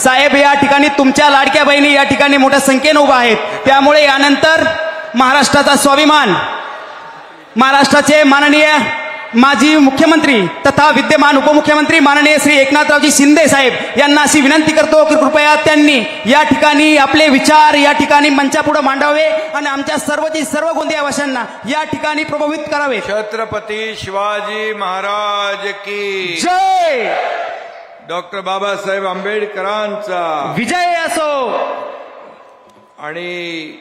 साहेब या ठिकाणी तुमच्या लाडक्या बहिणी या ठिकाणी मोठ्या संख्येने उभा आहेत, त्यामुळे यानंतर महाराष्ट्राचा स्वाभिमान, महाराष्ट्राचे माननीय माजी मुख्यमंत्री तथा विद्यमान उपमुख्यमंत्री माननीय श्री एकनाथरावजी शिंदे साहेब यांना अशी विनंती करतो की कृपया त्यांनी या ठिकाणी आपले विचार या ठिकाणी मंचापुढे मांडावे आणि आमच्या सर्व गोंदियावासियांना या ठिकाणी प्रभावित करावे। छत्रपती शिवाजी महाराज की जय। डॉक्टर बाबासाहेब आंबेडकरांचा विजय असो। आणि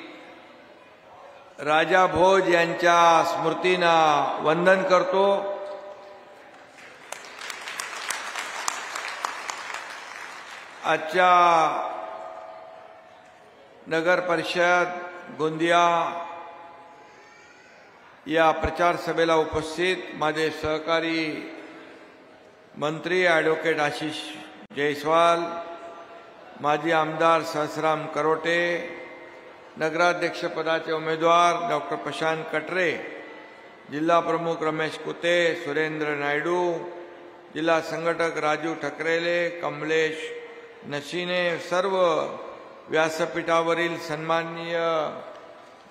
राजा भोज यांच्या स्मृतींना वंदन करतो। आजच्या नगर परिषद गोंदिया या प्रचार सभेला उपस्थित माझे सहकारी मंत्री ॲडव्होकेट आशिष जयस्वाल, माजी आमदार सहस्राम करोटे, नगराध्यक्षपदाचे उमेदवार डॉक्टर प्रशांत कटरे, जिल्हा प्रमुख रमेश कुते, सुरेंद्र नायडू, जिल्हा संघटक राजू ठकरेले, कमलेश नशिने, सर्व व्यासपीठावरील सन्माननीय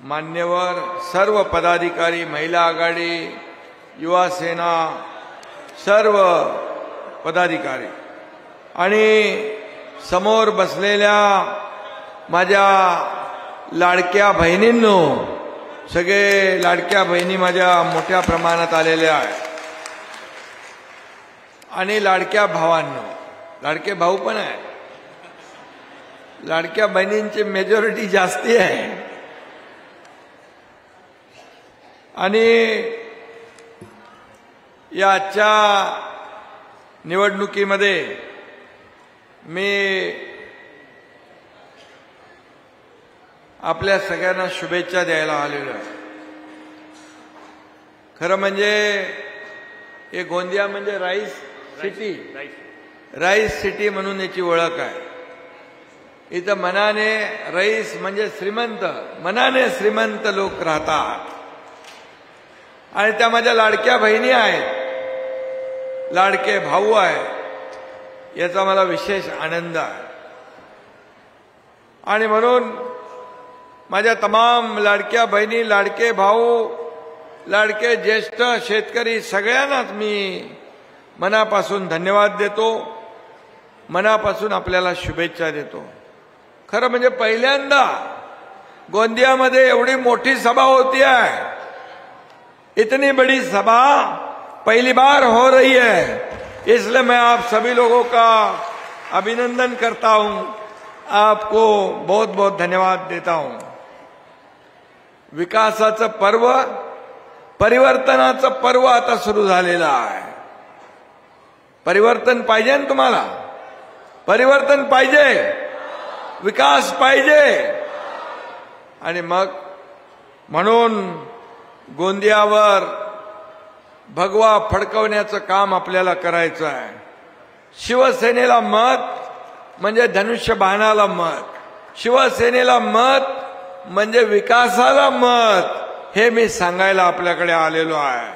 मान्यवर, सर्व पदाधिकारी, महिला आघाडी, युवा सेना, सर्व पदाधिकारी आणि समोर बसलेल्या माझ्या लाडक्या बहिणींनो, सगळे लाडक्या बहिणी माझ्या मोठ्या प्रमाणात आलेल्या आहेत आणि लाडक्या भावांनो, लाडके भाऊ पण आहे, लाडक्या बहिणींची मेजॉरिटी जास्ती आहे आणि या आजच्या निवडणुकीमध्ये मी आपल्या सगळ्यांना शुभेच्छा द्यायला आलेलो आहे। खरं म्हणजे हे गोंदिया म्हणजे राईस सिटी, राईस सिटी म्हणून याची ओळख आहे। इथं मनाने रईस म्हणजे श्रीमंत, मनाने श्रीमंत लोक राहतात आणि त्या माझ्या लाडक्या बहिणी आहेत, लाडके भाऊ आहेत, याचा मला विशेष आनंद आहे। आणि म्हणून माझ्या तमाम लाडक्या बहिणी, लाडके भाऊ, लाडके ज्येष्ठ शेतकरी सगळ्यांनाच मी मनापासून धन्यवाद देतो, मनापासून आपल्याला शुभेच्छा देतो। खरं म्हणजे पहिल्यांदा गोंदियामध्ये एवढी मोठी सभा होती है, इतनी बड़ी सभा पहली बार हो रही है, इसलिए मैं आप सभी लोगों का अभिनंदन करता हूं, आपको बहुत बहुत धन्यवाद देता हूं। विकासाचं पर्व, परिवर्तनाचं पर्व आता सुरू झालेलं आहे। परिवर्तन पाहिजे ना तुम्हाला, परिवर्तन पाहिजे, विकास पाहिजे आणि मग म्हणून गोंदियावर भगवा फडकवण्याचं काम आपल्याला करायचं आहे। शिवसेनेला मत म्हणजे धनुष्यबाणाला मत, शिवसेनेला मत म्हणजे विकासाला मत, हे मी सांगायला आपल्याकडे आलेलो आहे।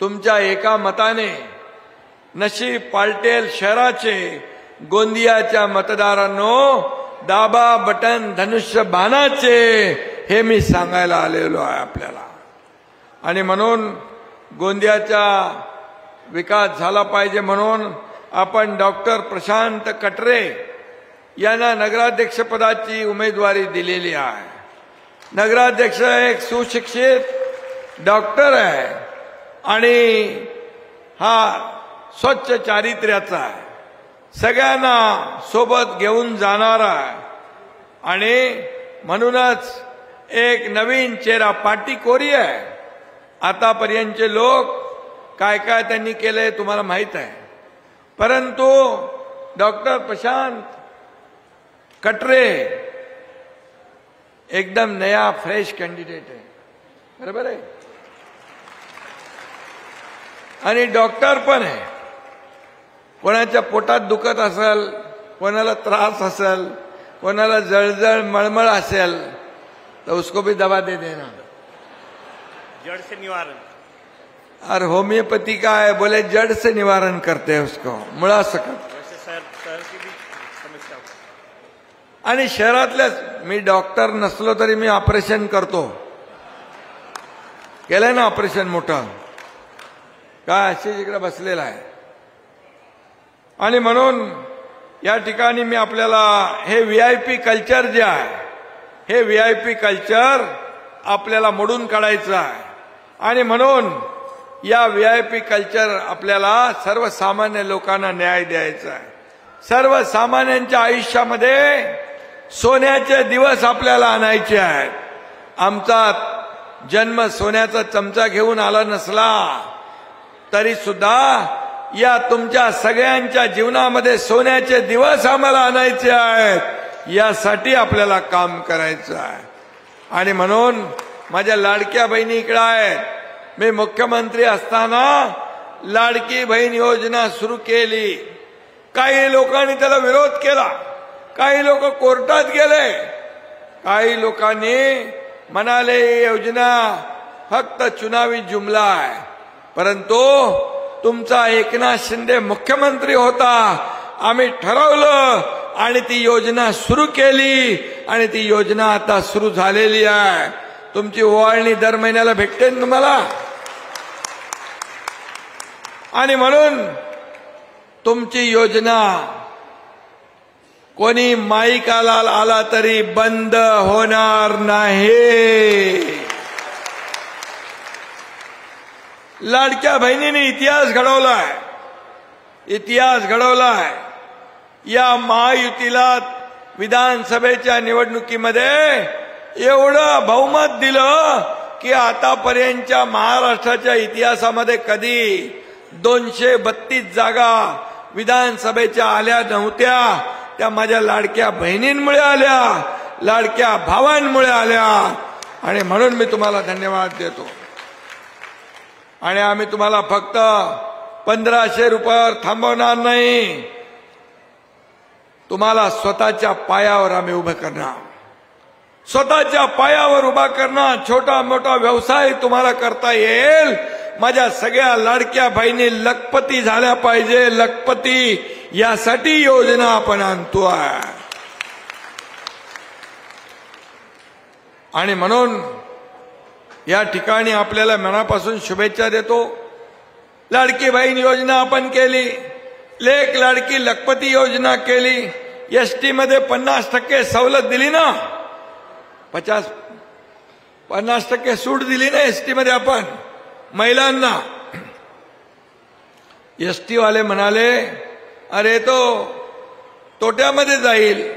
तुमच्या एका मताने नशीब पालटेल शहराचे गोंदियाच्या मतदारांनो, दाबा बटन धनुष्यबाणाचे, हे मी सांगायला आलेलो आहे आपल्याला। आणि म्हणून गोंदियाचा विकास झाला पाहिजे म्हणून आपण डॉक्टर प्रशांत कटरे यांना नगराध्यक्षपदाची उमेदवारी दिलेली आहे। नगराध्यक्ष एक सुशिक्षित डॉक्टर आहे आणि हा स्वच्छ चारित्र्याचा आहे, सगळ्यांना सोबत घेऊन जाणारा आहे आणि म्हणूनच एक नवीन चेहरा, पाटी कोरी आहे। आतापर्यंतचे लोक काय काय त्यांनी केलंय तुम्हाला माहित आहे, परंतु डॉक्टर प्रशांत कटरे एकदम नया फ्रेश कैंडिडेट आहे, बरोबर आहे, आणि डॉक्टर पण आहे। कोणाच्या पोटात दुखत असेल, कोणाला त्रास असेल, कोणाला जळजळ मळमळ असेल तो उसको भी दवा दे देना, जड़ से निवारण। और होम्योपैथी का है, बोले जड़ से निवारण करते हैं उसको, मुड़ा सकत। वैसे सर की भी समस्या आणि शहरातल्याच, मी डॉक्टर नसलो तरी मी ऑपरेशन करतो, केलंय ना ऑपरेशन मोठं, काय अशी इकडे बसलेला आहे. आणि म्हणून या ठिकाणी मी आपल्याला हे VIP कल्चर जे आहे, हे VIP कल्चर आपल्याला मोडून काढायचं आहे. आणि म्हणून या VIP कल्चर आपल्याला सर्वसामान्य लोकांना न्याय द्यायचा आहे. सर्वसामान्यांच्या आयुष्यामध्ये सोन्याचे दिवस आपल्याला आणायचे आहेत. आमचा जन्म सोन्याचा चमचा घेऊन आला नसला तरी सुद्धा या तुमच्या सगळ्यांच्या जीवनामध्ये सोन्याचे दिवस आम्हाला आणायचे आहेत. यासाठी आपल्याला काम करायचं आहे. आणि म्हणून माझ्या लाडक्या बहिणी इकडे आहेत. मी मुख्यमंत्री असताना लाडकी बहीण योजना सुरू केली. काही लोकांनी त्याला विरोध केला, काही लोक कोर्टात गेले, काही लोकांनी म्हणाले ही योजना फक्त चुनावी जुमला आहे. परंतु तुमचा एकनाथ शिंदे मुख्यमंत्री होता, आम्ही ठरवलं आणि ती योजना सुरू केली आणि ती योजना आता सुरू झालेली आहे. तुमची ओवाळणी दर महिन्याला भेटते तुम्हाला. आणि म्हणून तुमची योजना कोणी माईकाला आला तरी बंद होणार नाही. लाडक्या बहिणीने इतिहास घडवलाय, इतिहास घडवलाय. या महायुतीला विधानसभेच्या निवडणुकीमध्ये एवढं बहुमत दिलं की आतापर्यंतच्या महाराष्ट्राच्या इतिहासामध्ये कधी 232 जागा विधानसभेच्या आल्या नव्हत्या. त्या माझ्या लाडक्या बहिणींमुळे आल्या, लाडक्या भावांमुळे आल्या. आणि म्हणून मी तुम्हाला धन्यवाद देतो. आणि आम्ही तुम्हाला फक्त 1500 रुपयावर थांबवणार नाही, तुम्हाला स्वतःच्या पायावर आम्ही उभं करणार. स्वतःच्या पायावर उभा करणार. छोटा मोठा व्यवसाय तुम्हाला करता येईल. माझ्या सगळ्या लाडक्या बहिणी लखपती झाल्या पाहिजे, लखपती. यासाठी योजना आपण आणतोय. आणि म्हणून या ठिकाणी आपल्याला मनापासून शुभेच्छा देतो. लाडकी बहीण योजना आपण केली, लेक लाडकी लखपती योजना केली. ST मध्ये 50% सवलत दिली ना, 50% सूट दिली ना ST मध्ये आपण महिलांना. ST वाले म्हणाले अरे तो तोट्यामध्ये जाईल,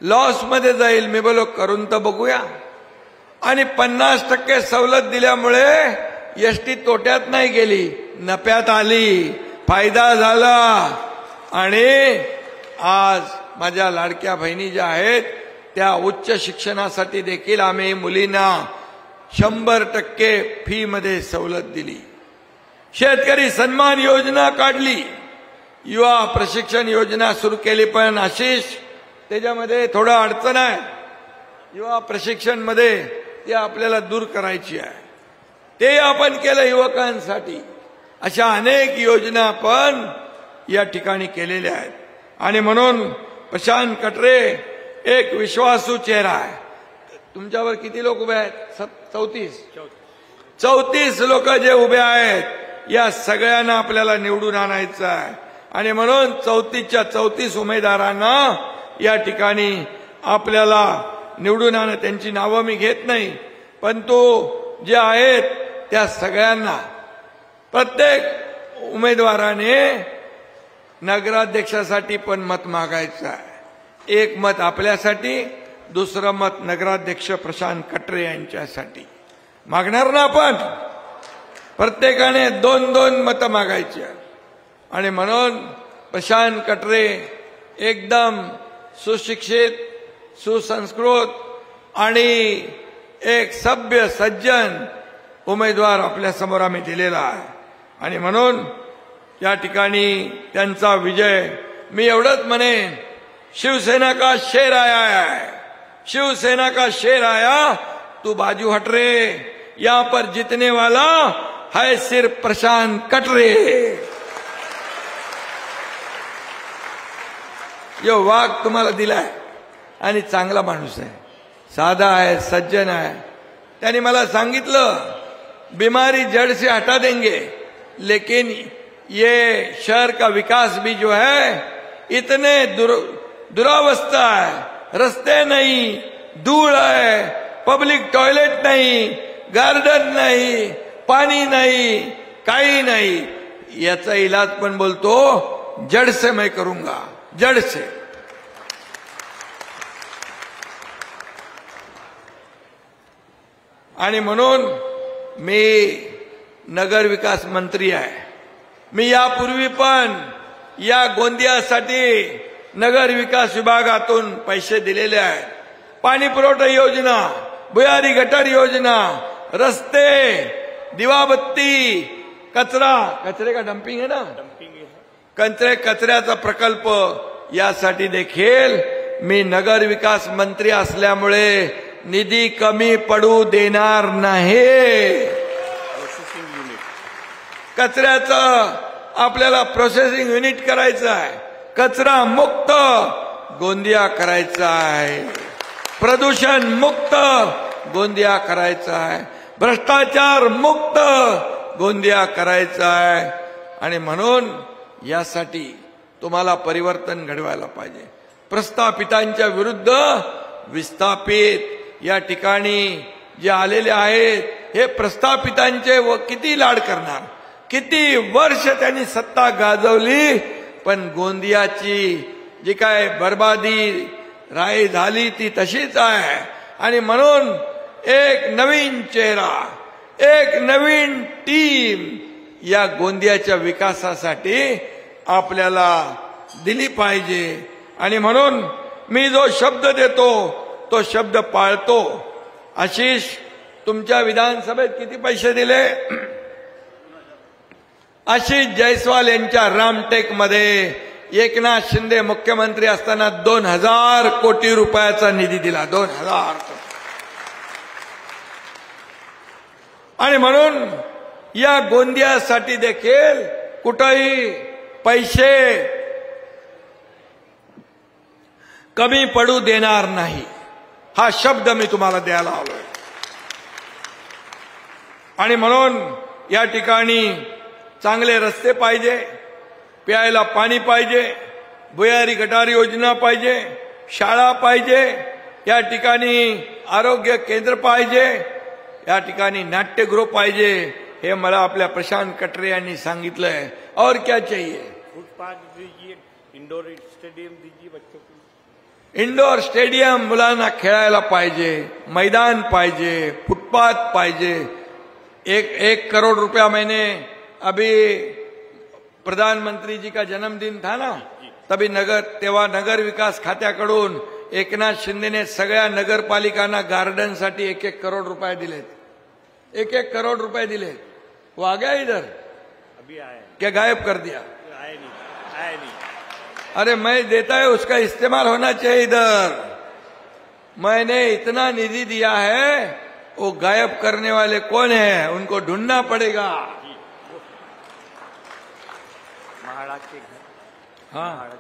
लॉस मध्ये जाईल. मी बोलो करून तर बघूया. आणि 50% सवलत दिल्यामुळे ST तोट्यात नाही गेली, नफ्यात आली, फायदा झाला. आणि आज माझ्या लाडक्या बहिणी ज्या आहेत त्या उच्च शिक्षणासाठी देखील आम्ही मुलींना 100% फी मध्ये सवलत दिली. शेतकरी सन्मान योजना काढली, युवा प्रशिक्षण योजना सुरू केली. पण आशिष त्याच्यामध्ये थोडं अडचण आहे. युवा प्रशिक्षण मध्ये ते आपल्याला दूर करायची आहे. ते आपण केलं युवकांसाठी. अशा अनेक योजना आपण या ठिकाणी केलेल्या आहेत. आणि म्हणून प्रशांत कटरे एक विश्वासू चेहरा आहे. तुमच्यावर किती लोक उभे आहेत? 34 लोक जे उभे आहेत, या सगळ्यांना आपल्याला निवडून आणायचं आहे. आणि म्हणून 34च्या 34 उमेदवारांना या ठिकाणी आपल्याला निवडून आणा. त्यांची नावं मी घेत नाही, परंतु जे आहेत त्या सगळ्यांना प्रत्येक उमेदवाराने नगराध्यक्षासाठी पण मत मागायचं आहे. एक मत आपल्यासाठी, दुसरं मत नगराध्यक्ष प्रशांत कटरे यांच्यासाठी मागणार ना आपण. प्रत्येकाने 2-2 मतं मागायची. आणि म्हणून प्रशांत कटरे एकदम सुशिक्षित, सुसंस्कृत आणि एक सभ्य सज्जन उमेदवार आपल्या समोर आम्ही दिलेला आहे. आणि म्हणून या ठिकाणी त्यांचा विजय. मी एवढंच म्हणेन, शिवसेना का शेर आया है, शिवसेना का शेर आया, तू बाजू हट रे. यहां पर जीतने वाला है सिर्फ प्रशांत कटरे. जो वाघ तुम्हाला दिलाय आणि चांगला माणूस आहे, साधा आहे, सज्जन आहे. त्याने मला सांगितलं बीमारी जड़ से हटा देंगे, लेकिन ये शहर का विकास भी जो है इतने दुरावस्था है, रस्ते नहीं, धूल है, पब्लिक टॉयलेट नहीं, गार्डन नहीं, पानी नहीं, काही नाही. याचा इलाज पण बोलतो जड़ से मैं करूंगा, जड़ से. आणि म्हणून मी नगर विकास मंत्री आहे. मी यापूर्वी पण या गोंदियासाठी नगर विकास विभागातून पैसे दिलेले आहेत. पाणी पुरवठा योजना, भुयारी गटार योजना, रस्ते, दिवाबत्ती, कचरे का डंपिंग है ना, कचऱ्याचा प्रकल्प, यासाठी देखील मी नगर विकास मंत्री असल्यामुळे निधी कमी पडू देणार नाही. कचऱ्याचं आपल्याला प्रोसेसिंग युनिट करायचं आहे, कचरा मुक्त गोंदिया करायचा आहे, प्रदूषण मुक्त गोंदिया करायचा आहे, भ्रष्टाचार मुक्त गोंदिया करायचा आहे. आणि म्हणून यासाठी तुम्हाला परिवर्तन घडवायला पाहिजे. प्रस्थापितांच्या विरुद्ध विस्थापित या ठिकाणी जे आलेले आहेत, हे प्रस्थापितांचे व किती लाड करणार, किती वर्ष त्यांनी सत्ता गाजवली, पण गोंदियाची जी काय बर्बादी राय झाली ती तशीच आहे. आणि म्हणून एक नवीन चेहरा, एक नवीन टीम या गोंदियाच्या विकासासाठी आपल्याला दिली पाहिजे. आणि म्हणून मी जो शब्द देतो तो शब्द पाळतो. आशिष, तुमच्या विधानसभेत किती पैसे दिले? आशिष जयस्वाल यांच्या रामटेक मध्ये एकनाथ शिंदे मुख्यमंत्री असताना 2000 कोटी रुपयाचा निधी दिला. 2000 कोटी. आणि म्हणून या गोंदियासाठी देखील कुठेही पैसे कमी पडू देणार नाही, हा शब्द मी तुम्हाला द्यायला आलोय. आणि म्हणून या ठिकाणी चांगले रस्ते पाहिजे, प्यायला पाणी पाहिजे, भुयारी गटार योजना पाहिजे, शाळा पाहिजे, या ठिकाणी आरोग्य केंद्र पाहिजे, या ठिकाणी नाट्यगृह पाहिजे. हे मला आपल्या प्रशांत कटरे यांनी सांगितलंय. और क्या चाहिए? फुटपाथ दीजिए, इंडोर स्टेडियम दीजिए बच्चों को. इंडोर स्टेडियम मुलांना खेळायला पाहिजे, मैदान पाहिजे, फुटपाथ पाहिजे. 1 करोड़ रुपया मैंने अभी प्रधानमंत्री जी का जन्मदिन था ना, तभी तेव्हा नगर विकास खात्याकडून एकनाथ शिंदेने सगळ्या नगरपालिकांना गार्डन साठी 1-1 करोड़ रुपए दिले. 1-1 करोड़ रुपए दिले. वो आ गया इधर? अभी आया क्या गायब कर दिया? आया नहीं. अरे मैं देता है, उसका इस्तेमाल होना चाहिए इधर. मैंने इतना निधि दिया है, वो गायब करने वाले कौन है, उनको ढूंढना पड़ेगा. महाडाचे घर. हाँ,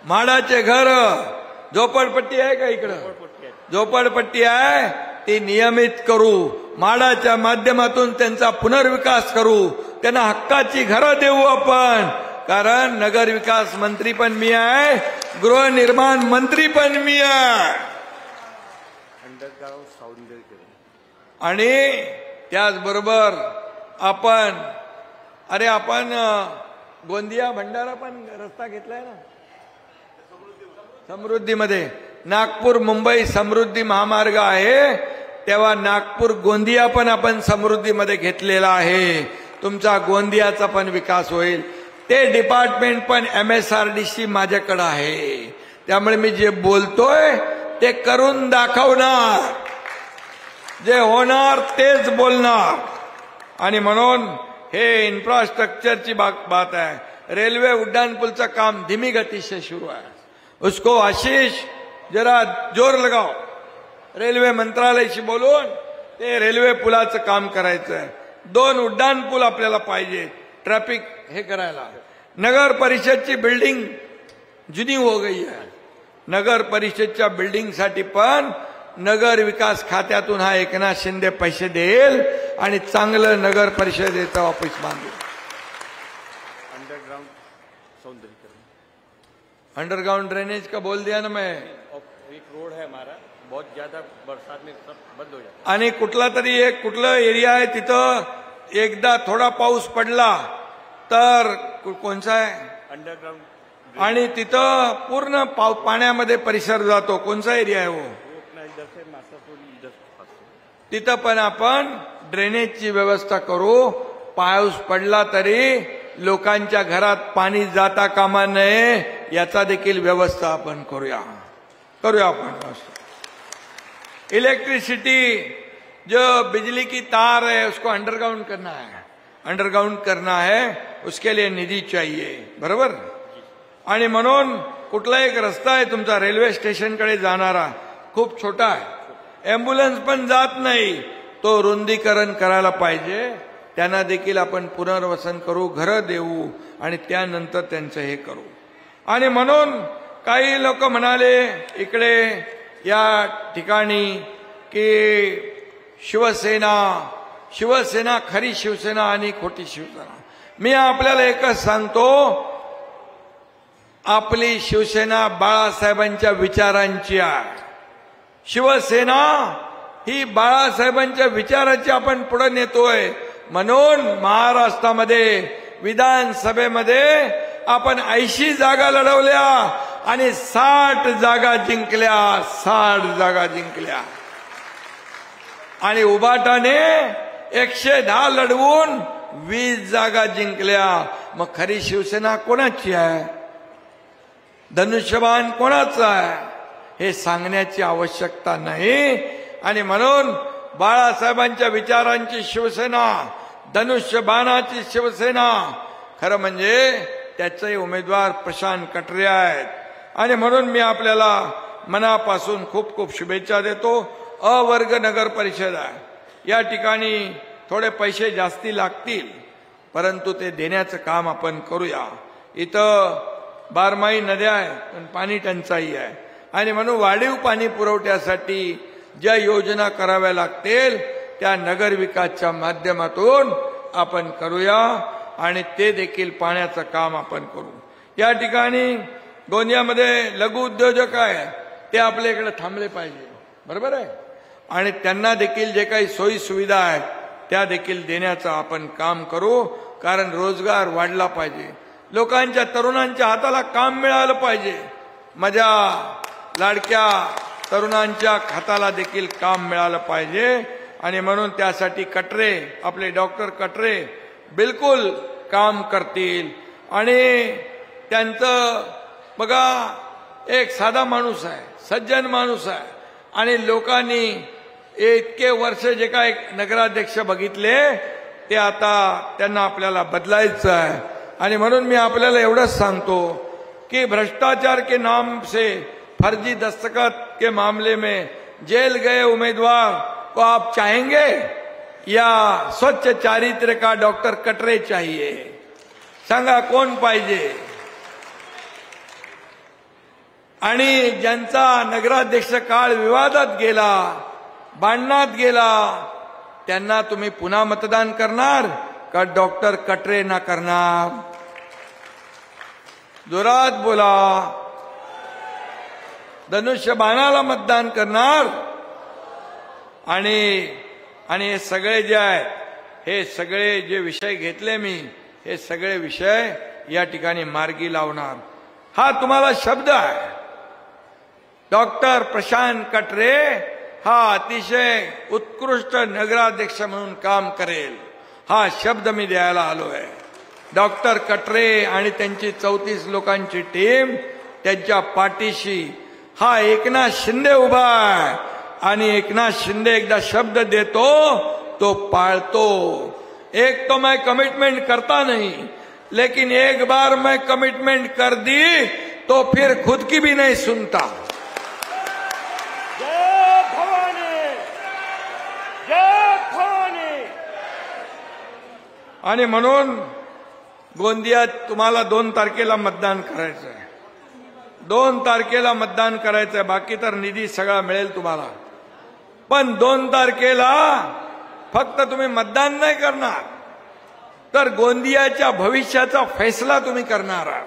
महाडाचे घर. झोपडपट्टी आहे का इकडं? झोपडपट्टी आहे, ती नियमित करू. म्हाडाच्या माध्यमातून त्यांचा पुनर्विकास करू. त्यांना हक्काची घरं देऊ आपण. कारण नगर विकास मंत्री पण मी आहे, गृहनिर्माण मंत्री पण मी आहे. अंडरग्राउंड सौंदर्य. आणि त्याचबरोबर आपण गोंदिया भंडारा पण रस्ता घेतलाय ना समृद्धीमध्ये. नागपूर मुंबई समृद्धी महामार्ग आहे, तेव्हा नागपूर गोंदिया पण आपण समृद्धीमध्ये घेतलेला आहे. तुमचा गोंदियाचा पण विकास होईल. ते डिपार्टमेंट पण MSRDC माझ्याकडे आहे. त्यामुळे मी जे बोलतोय ते करून दाखवणार, जे होणार तेच बोलणार. आणि म्हणून हे इन्फ्रास्ट्रक्चरची बात आहे. रेल्वे उड्डाणपूलचं काम धीमी गती से शुरू है, उसको आशीष जरा जोर लगाओ. रेल्वे मंत्रालयाशी बोलून ते रेल्वे पुलाचं काम करायचं आहे. 2 उड्डाणपूल आपल्याला पाहिजे ट्रॅफिक हे करायला. नगर परिषदची बिल्डिंग जुनी हो गई आहे. नगर परिषदच्या बिल्डिंगसाठी पण नगर विकास खात्यातून हा एकनाथ शिंदे पैसे देईल आणि चांगलं नगर परिषदेचं ऑफिस बांधेल. अंडरग्राउंड सौंदर्यीकरण, अंडरग्राउंड ड्रेनेज का बोल दिया ना मैं. एक रोड है हमारा, बहुत ज्यादा बरसात में सब बंद हो जाता आणि कुठला तरी एक कुठलं एरिया आहे तिथं एकदा थोडा पाऊस पडला तर कोणचा आहे है. अंडरग्राउंड आणि तिथं पूर्ण पाण्यामध्ये परिसर जातो. कोणचा एरिया आहे हो. वो अपना इधर से मासापुर इधर पास से. तिथं पण आपण ड्रेनेजची व्यवस्था करू. पाऊस पडला तरी लोकांच्या घरात पाणी जाता कामा नये याचा देखील व्यवस्था आपण करूया आपण. इलेक्ट्रिसिटी जो बिजली की तार है उसको अंडरग्राउंड करना है, उसके लिए निधी चाहिए. बरोबर. आणि म्हणून कुठला एक रस्ता आहे तुमचा रेल्वे स्टेशनकडे जाणारा खूप छोटा आहे, अँब्युलन्स पण जात नाही, तो रुंदीकरण करायला पाहिजे. त्यांना देखील आपण पुनर्वसन करू, घरं देऊ आणि त्यानंतर त्यांचं हे करू. आणि म्हणून काही लोक म्हणाले इकडे या ठिकाणी की शिवसेना खरी शिवसेना आणि खोटी शिवसेना. मी आपल्याला एकच सांगतो, आपली शिवसेना बाळासाहेबांच्या विचारांची आहे. शिवसेना ही बाळासाहेबांच्या विचाराची आपण पुढे नेतोय. म्हणून महाराष्ट्रामध्ये विधानसभेमध्ये आपण 80 जागा लढवल्या आणि 60 जागा जिंकल्या. आणि उबाटाने 110 लढवून 20 जागा जिंकल्या. मग खरी शिवसेना कोणाची आहे, धनुष्यबाण कोणाचं आहे हे सांगण्याची आवश्यकता नाही. आणि म्हणून बाळासाहेबांच्या विचारांची शिवसेना, धनुष्यबाणाची शिवसेना, खरं म्हणजे त्याचे उमेदवार प्रशांत कटरे आहेत. आणि म्हणून मी आपल्याला मनापासून खूप खूप शुभेच्छा देतो. अवर्ग नगर परिषद आहे, या ठिकाणी थोडे पैसे जास्ती लागतील, परंतु ते देण्याचं काम आपण करूया. इथं 12माही नद्या आहेत पण पाणी टंचाई आहे. आणि म्हणून वाढीव पाणी पुरवठ्यासाठी ज्या योजना कराव्या लागतील त्या नगर विकासच्या माध्यमातून आपण करूया आणि ते देखील पाण्याचं काम आपण करू. या ठिकाणी गोंदियामध्ये लघु उद्योजक आहे ते आपल्या इकडे थांबले पाहिजे. बरोबर आहे. आणि त्यांना देखील जे काही सोयी सुविधा आहेत त्या देखील देण्याचं आपण काम करू. कारण रोजगार वाढला पाहिजे, लोकांच्या तरुणांच्या हाताला काम मिळालं पाहिजे. माझ्या लाडक्या तरुणांच्या हाताला देखील काम मिळालं पाहिजे. आणि म्हणून त्यासाठी कटरे, आपले डॉक्टर कटरे बिलकुल काम करतील. आणि त्यांचं बघा, एक साधा माणूस आहे, सज्जन माणूस आहे. आणि लोकांनी इतके वर्ष जे काय नगराध्यक्ष बघितले ते आता त्यांना आपल्याला बदलायचं आहे. आणि म्हणून मी आपल्याला एवढंच सांगतो कि भ्रष्टाचार के नाम से फर्जी दस्तखत के मामले में जेल गए उम्मीदवार को आप चाहेंगे या स्वच्छ चारित्र का डॉक्टर कटरे चाहिए? सांगा कोण पाहिजे? आणि ज्यांचा नगराध्यक्ष काळ विवादात गेला, भांडणात गेला, त्यांना तुम्ही पुन्हा मतदान करणार का डॉक्टर कटरे ना करणार? जोरात बोला. धनुष्यबाणाला मतदान करणार? आणि हे सगळे जे आहेत, हे सगळे जे विषय घेतले मी, हे सगळे विषय या ठिकाणी मार्गी लावणार. हा तुम्हाला शब्द आहे. डॉक्टर प्रशांत कटरे हा अतिशय उत्कृष्ट नगराध्यक्ष म्हणून काम करेल, हा शब्द मी द्यायला आलोय. डॉक्टर कटरे आणि त्यांची 34 लोकांची टीम त्यांच्या पाठीशी हा एकनाथ शिंदे उभा आहे. आणि एकनाथ शिंदे एकदा शब्द देतो तो पाळतो. एक तो मैं कमिटमेंट करता नहीं, लेकिन एक बार मैं कमिटमेंट कर दी तो फिर खुद की भी नहीं सुनता. जय भवानी, जय भवानी. आणि म्हणून गोंदियात तुम्हाला 2 तारखेला मतदान करायचं आहे. 2 तारखेला मतदान करायचंय, बाकी तर निधी सगळा मिळेल तुम्हाला. पण 2 तारखेला फक्त तुम्ही मतदान नाही करणार, तर गोंदियाच्या भविष्याचा फैसला तुम्ही करणार आहात.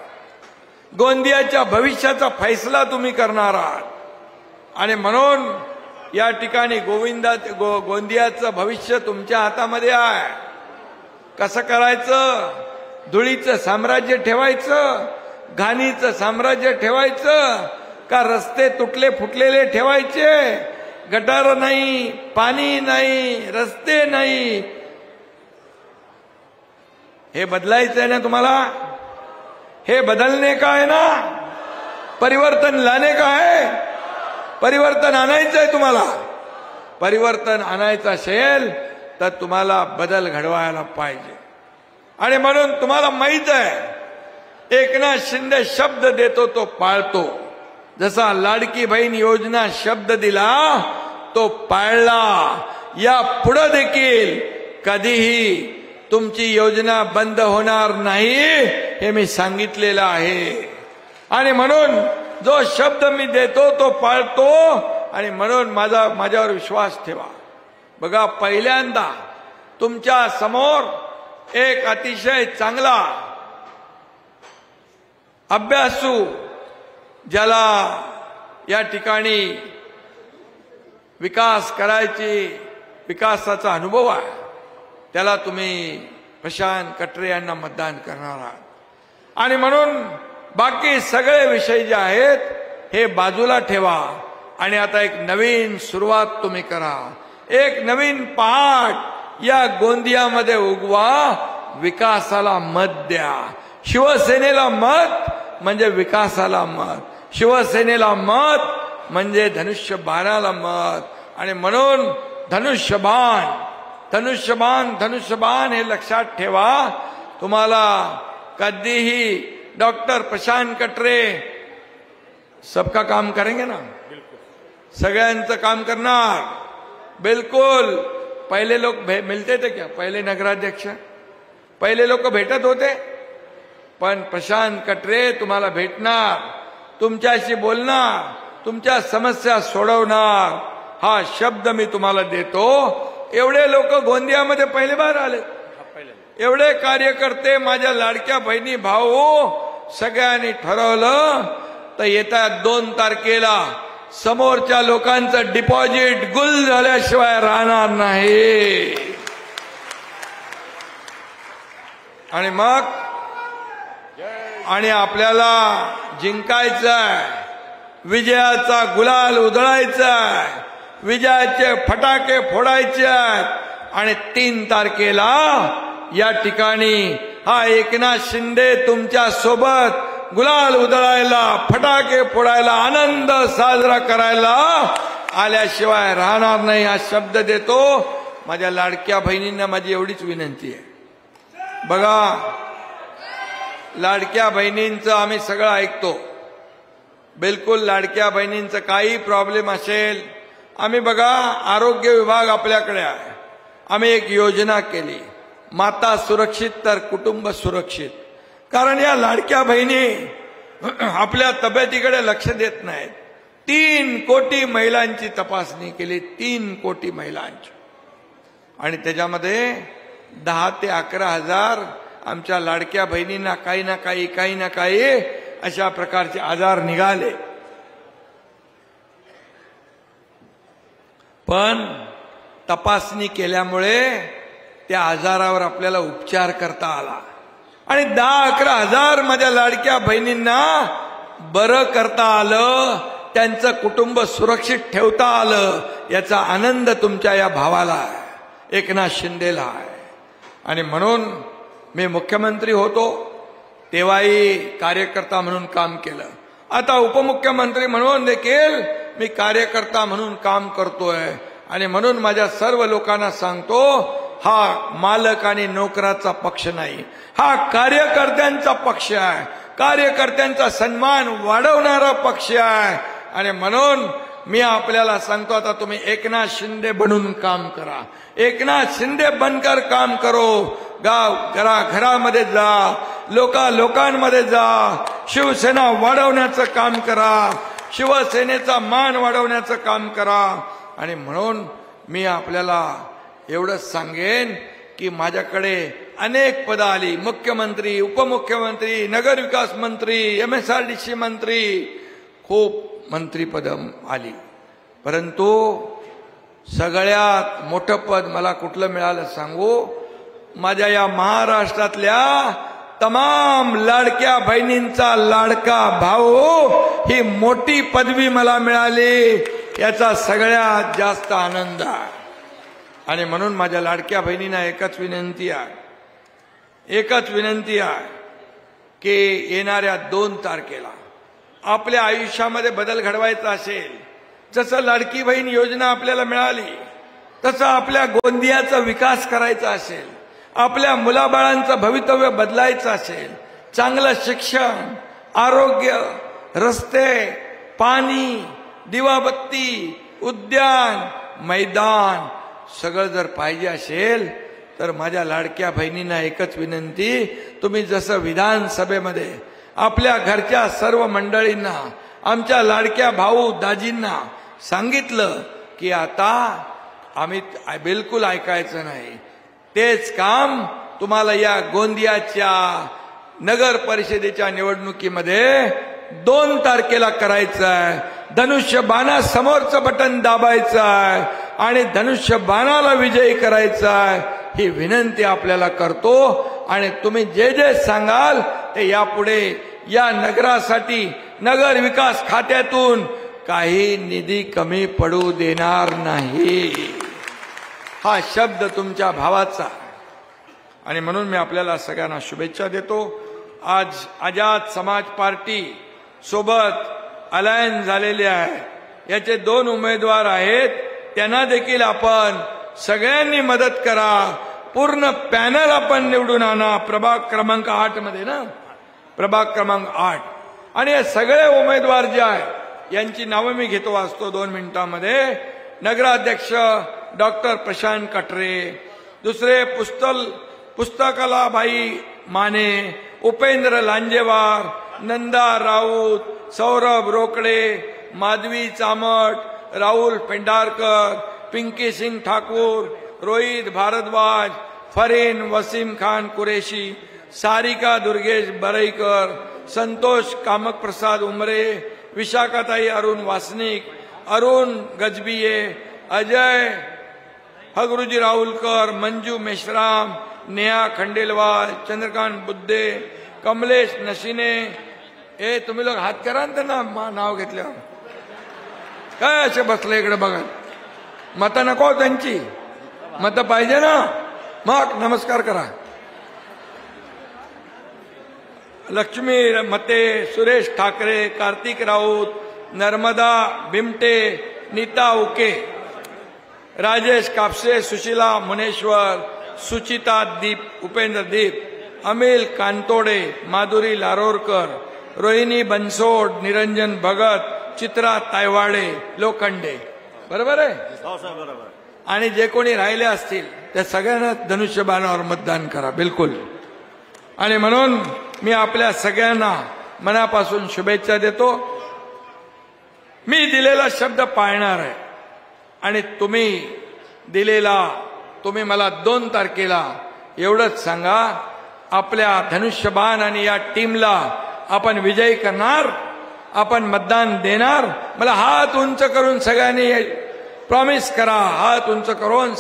गोंदियाच्या भविष्याचा फैसला तुम्ही करणार आहात. आणि म्हणून या ठिकाणी गोंदियाचं भविष्य तुमच्या हातामध्ये आहे. कसं करायचं? धुळीचं साम्राज्य ठेवायचं, घाणीचं साम्राज्य ठेवायचं, का रस्ते तुटले फुटलेले ठेवायचे, गटार नाही, पाणी नाही, रस्ते नाही, हे बदलायचं आहे ना तुम्हाला? हे बदलणे का है ना? परिवर्तन लाने का है? परिवर्तन आणायचं आहे तुम्हाला. परिवर्तन आणायचं असेल तर तुम्हाला बदल घडवायला पाहिजे. आणि म्हणून तुम्हाला माहित आहे, एकनाथ शिंदे शब्द देतो तो पाळतो. जसा लाडकी बहीण योजना शब्द दिला तो पाळला. या पुढे देखील कधीही तुमची योजना बंद होणार नाही, हे मी सांगितलेलं आहे. आणि म्हणून जो शब्द मी देतो तो पाळतो. आणि म्हणून माझ्यावर विश्वास ठेवा. बघा, पहिल्यांदा तुमच्या समोर एक अतिशय चांगला अभ्यासू, ज्याला या ठिकाणी विकासाचा अनुभव आहे, त्याला तुम्ही प्रशांत कटरे यांना मतदान करणार आहात. आणि म्हणून बाकी सगळे विषय जे आहेत हे बाजूला ठेवा आणि आता एक नवीन सुरुवात तुम्ही करा. एक नवीन पहाट या गोंदियामध्ये उगवा. विकासाला मत द्या. शिवसेनेला मत म्हणजे विकासाला मत. शिवसेनेला मत म्हणजे धनुष्यबाणाला मत. आणि म्हणून धनुष्यबाण हे लक्षात ठेवा. तुम्हाला कधीही डॉक्टर प्रशांत कटरे सबका काम करेंगे ना, सगळ्यांचं काम करणार. बिलकुल. पहिले लोक मिलते थे क्या? पहिले नगराध्यक्ष, पहिले लोक भेटत होते. पण प्रशांत कटरे तुम्हाला भेटणार, तुमच्याशी बोलणार, तुमच्या समस्या सोडवणार. हा शब्द मी तुम्हाला देतो. एवढे लोक गोंदियामध्ये पहिली बार आले. एवढे कार्यकर्ते, माझ्या लाडक्या बहिणी भाऊ, सगळ्यांनी ठरवलं तर येत्या 2 तारखेला समोरच्या लोकांचं डिपॉझिट गुल झाल्याशिवाय राहणार नाही. आणि मग आपल्याला जिंकायचंय, विजयाचा गुलाल उधळायचा, विजयाचे फटाके फोडायचे आहेत. आणि 3 तारखेला या ठिकाणी हा एकनाथ शिंदे तुमच्या सोबत गुलाल उधळायला, फटाके फोडायला, आनंद साजरा करायला आल्याशिवाय राहणार नाही. हा शब्द देतो. माझ्या लाडक्या बहिणींना माझी एवढीच विनंती आहे. बघा, लाडक्या बहिणींचं आम्ही सगळं ऐकतो. बिलकुल लाडक्या बहिणींचं काही प्रॉब्लेम असेल, आम्ही बघा, आरोग्य विभाग आपल्याकडे आहे. आम्ही एक योजना केली, माता सुरक्षित तर कुटुंब सुरक्षित. कारण या लाडक्या बहिणी आपल्या तब्येतीकडे लक्ष देत नाहीत. 3 कोटी महिलांची तपासणी केली, 3 कोटी महिलांची. आणि त्याच्यामध्ये 10 ते 11 हजार आमच्या लाडक्या बहिणींना काही ना काही अशा प्रकारचे आजार निघाले. पण तपासणी केल्यामुळे त्या आजारावर आपल्याला उपचार करता आला. आणि 10-11 हजार माझ्या लाडक्या बहिणींना बरं करता आलं, त्यांचं कुटुंब सुरक्षित ठेवता आलं. याचा आनंद तुमच्या या भावाला आहे, एकनाथ शिंदेला आहे. आणि म्हणून मी मुख्यमंत्री होतो तेव्हाही कार्यकर्ता म्हणून काम केलं. आता उपमुख्यमंत्री म्हणून देखील मी कार्यकर्ता म्हणून काम करतोय. आणि म्हणून माझ्या सर्व लोकांना सांगतो, हा मालक आणि नोकराचा पक्ष नाही, हा कार्यकर्त्यांचा पक्ष आहे. कार्यकर्त्यांचा सन्मान वाढवणारा पक्ष आहे. आणि म्हणून मी आपल्याला सांगतो, आता तुम्ही एकनाथ शिंदे बनून काम करा. एकनाथ शिंदे बनकर काम करो. गाव घरामध्ये जा, लोकांमध्ये जा, शिवसेना वाढवण्याचं काम करा, शिवसेनेचा मान वाढवण्याचं काम करा. आणि म्हणून मी आपल्याला एवढंच सांगेन की माझ्याकडे अनेक पदं आली, मुख्यमंत्री, उपमुख्यमंत्री, नगरविकास मंत्री, MSRDC मंत्री, खूप मंत्रीपदं आली. परंतु सगळ्यात मोठं पद मला कुठलं मिळालं सांगू? माझ्या या महाराष्ट्रातल्या तमाम लाडक्या बहिणींचा लाडका भाऊ ही मोठी पदवी मला मिळाली, याचा सगळ्यात जास्त आनंद आहे. आणि म्हणून माझ्या लाडक्या बहिणींना एकच विनंती आहे की येणाऱ्या 2 तारखेला आपल्या आयुष्यामध्ये बदल घडवायचा असेल, जसं लाडकी बहीण योजना आपल्याला मिळाली तसं आपल्या गोंदियाचा विकास करायचा असेल, आपल्या मुलाबाळांचं भवितव्य बदलायचं असेल, चांगलं शिक्षण, आरोग्य, रस्ते, पाणी, दिवाबत्ती, उद्यान, मैदान सगळं जर पाहिजे असेल तर माझ्या लाडक्या बहिणींना एकच विनंती, तुम्ही जसं विधानसभेमध्ये आपल्या घरच्या सर्व मंडळींना, आमच्या लाडक्या भाऊ दाजींना सांगितलं की आता आम्ही बिलकुल ऐकायचं नाही, तेच काम तुम्हाला या गोंदियाच्या नगर परिषदेच्या निवडणुकीमध्ये 2 तारखेला करायचं आहे. धनुष्यबाणा समोरचं बटन दाबायचं आहे आणि धनुष्यबाणाला विजयी करायचा आहे, ही विनंती आपल्याला करतो. आणि तुम्ही जे जे सांगाल ते यापुढे या नगरासाठी नगर विकास खात्यातून काही निधी कमी पडू देणार नाही, हा शब्द तुमच्या भावाचा. आणि म्हणून मी आपल्याला सगळ्यांना शुभेच्छा देतो. आज आझाद समाज पार्टी सोबत अलायन्स झालेले आहे, याचे 2 उमेदवार आहेत, त्यांना देखील आपण सगळ्यांनी मदत करा. पूर्ण पॅनल आपण निवडून आणा. प्रभाग क्रमांक 8 मध्ये ना, प्रभाग क्रमांक 8. आणि हे सगळे उमेदवार जे आहेत यांची नावं मी घेतो, वाचतो 2 मिनिटांमध्ये. नगराध्यक्ष डॉक्टर प्रशांत कटरे, दुसरे पुस्तकलाबाई माने, उपेंद्र लांजेवार, नंदा राऊत, सौरभ रोकडे, माधवी चामट, राहुल पेंढारकर, पिंकी सिंग ठाकूर, रोहित भारद्वाज, फरीन वसीम खान कुरेशी, सारिका दुर्गेश बरईकर, संतोष कामक प्रसाद उमरे, विशाखाताई अरुण वासनिक, अरुण गजबिये, अजय हगरुजी राहुलकर, मंजू मेश्राम, नेहा खंडेलवाल, चंद्रकांत बुद्धे, कमलेश नशिने. ए तुम्ही लोक हात करा ना त्यांना नाव घेतल्यावर. काय असे बसले इकडे बघा, मतं नको त्यांची, मतं पाहिजे ना, मग नमस्कार करा. लक्ष्मी मते, सुरेश ठाकरे, कार्तिक राऊत, नर्मदा बिमटे, नीता उके, राजेश कापसे, सुशीला मुनेश्वर, सुचिता दीप, उपेंद्र दीप, अमिल कांतोडे, माधुरी लारोरकर, रोहिणी बनसोड, निरंजन भगत, चित्रा तायवाडे, लोखंडे. बरोबर आहे. आणि जे कोणी राहिले असतील त्या सगळ्यांना धनुष्यबाणावर मतदान करा, बिलकुल. आणि म्हणून मी आपल्या सगळ्यांना मनापासून शुभेच्छा देतो. मी दिलेला शब्द पाळणार आहे आणि तुम्ही मला 2 तारखेला एवढंच सांगा, आपल्या धनुष्यबाण आणि या टीमला आपण विजयी करणार, आपण मतदान देणार. मला हात उंच करून सगळ्यांनी प्रॉमिस करा, हात उंच करून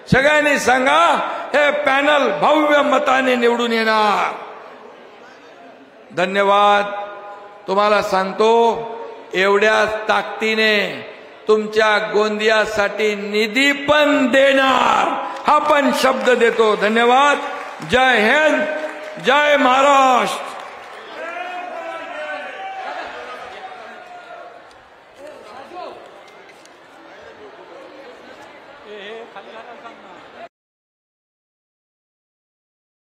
सगळ्यांनी सांगा, हे पॅनल भव्य मताने निवडून येणार. धन्यवाद. तुम्हाला सांगतो, एवढ्याच ताकदीने तुमच्या गोंदियासाठी निधी पण देणार, हा पण शब्द देतो. धन्यवाद. जय हिंद, जय महाराष्ट्र.